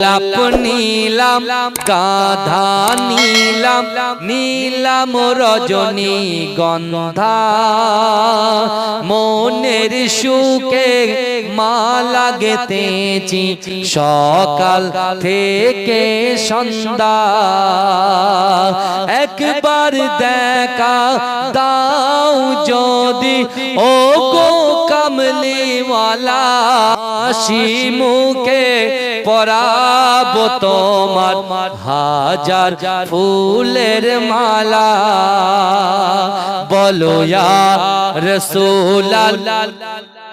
গোলাপ নীলাম গাধা নীলাম নীলাম রজনী গন্ধা মনের সুখে মালা গেথেছি সকাল থেকে সন্ধ্যা একবার দেখা দাও যদি ও গো কামলিওয়ালা শিমুখে পরাবো তোমার হাজার ফুলের মালা বলো ইয়া রাসূলুল্লাহ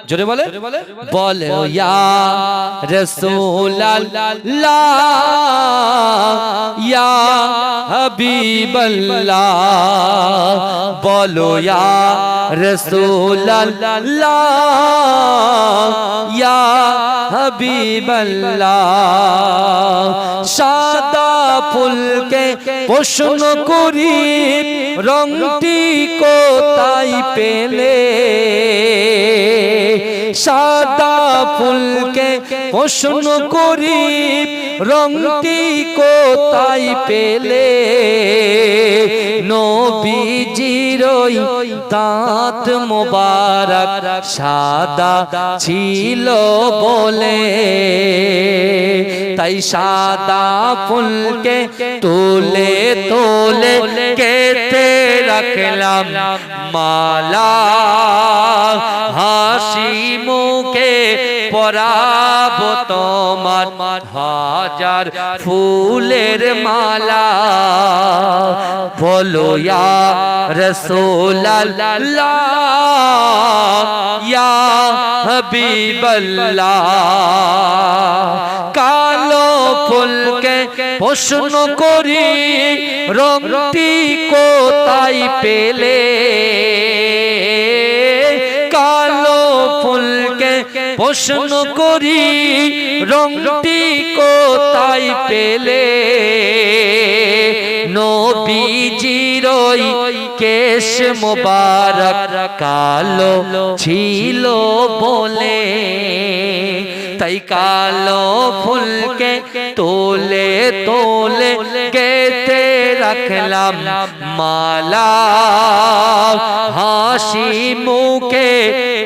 জোরে বলে বলো ইয়া রাসূলুল্লাহ ইয়া হাবিবাল্লাহ বলো ইয়া রাসূলুল্লাহ ইয়া হাবিবাল্লাহ সাদা ফুলকে প্রশ্ন করি রংটি কোথায় পেলে সাদা ফুলকে প্রশ্ন করি রংটি কোথায় পেলে নবীজির দাঁত মোবারক সাদা ছিল বলে তাই সাদা ফুলকে তুলে তুলে কেটে রাখলাম মালা হাসি মুখে পরাবো তোমার হাজার ফুলের মালা বলো ইয়া রাসূলুল্লাহ ইয়া হাবিবাল্লাহ কালো ফুলকে প্রশ্ন করি রংটি কোথায় পেলে কালো ফুলকে প্রশ্ন করি রংটি কোথায় পেলে নবীজির কেশ মোবারক কালো ছিল বলে তাই কালো ফুলকে তোলে তোলে গেথে রাখলাম মালা হাসি মুখে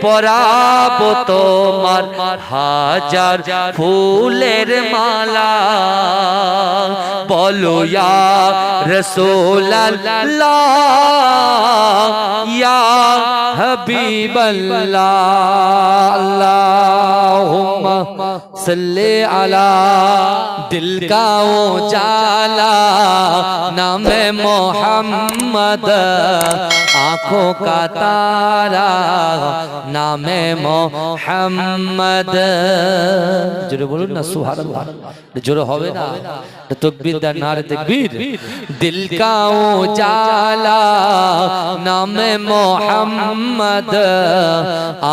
পরাবো তোমার হাজার ফুলের মালা বলো ইয়া রাসূলুল্লাহ ইয়া হাবিবাল্লাহ আল্লাহুম্মা सल्ले अला दिल का उजाला नाम मोहम्मद आँखों का तारा नाम मोहम्मद जोरे बोलो ना सुभान अल्लाह जोरे होवे ना तकबीर दा नारे तकबीर दिल का उजाला नाम मोहम्मद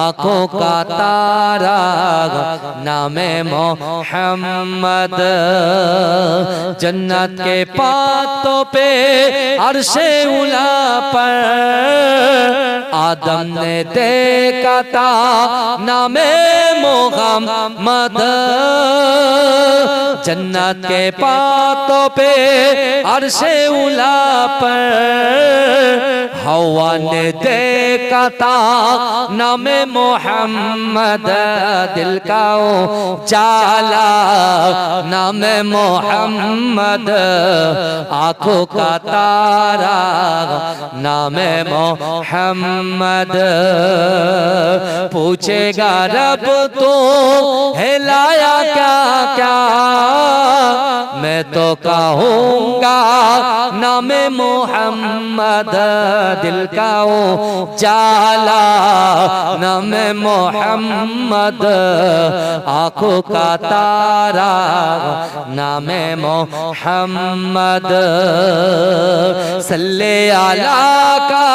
आँखों का तारा नाम मोहम्मद जन्नत के पातों पे अर्शे उला पर आदम ने देखा था नामे मोहम्मद जन्नत के पातों पे अर्शे उला पर हवा ने देखा था नामे मोहम्मद दिल का उजाला नाम मोहम्मद आँखों का तारा नाम मोहम्मद पूछेगा रब तो हिलाया क्या क्या मैं तो कहूँगा नाम मोहम्मद दिल का उजाला नाम मोहम्मद आँखों का तारा नाम मोहम्मद सल्ले अला का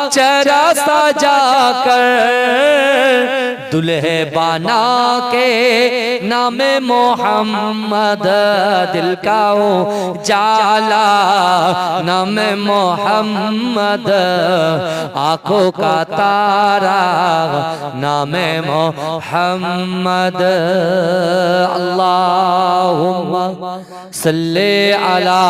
चेहरा सजा कर दुल्हे बना के नाम मोहम्मद दिल का उजाला नाम मोहम्मद आंखों का तारा नाम मोहम्मद अल्लाहुम्मा सल्ले अला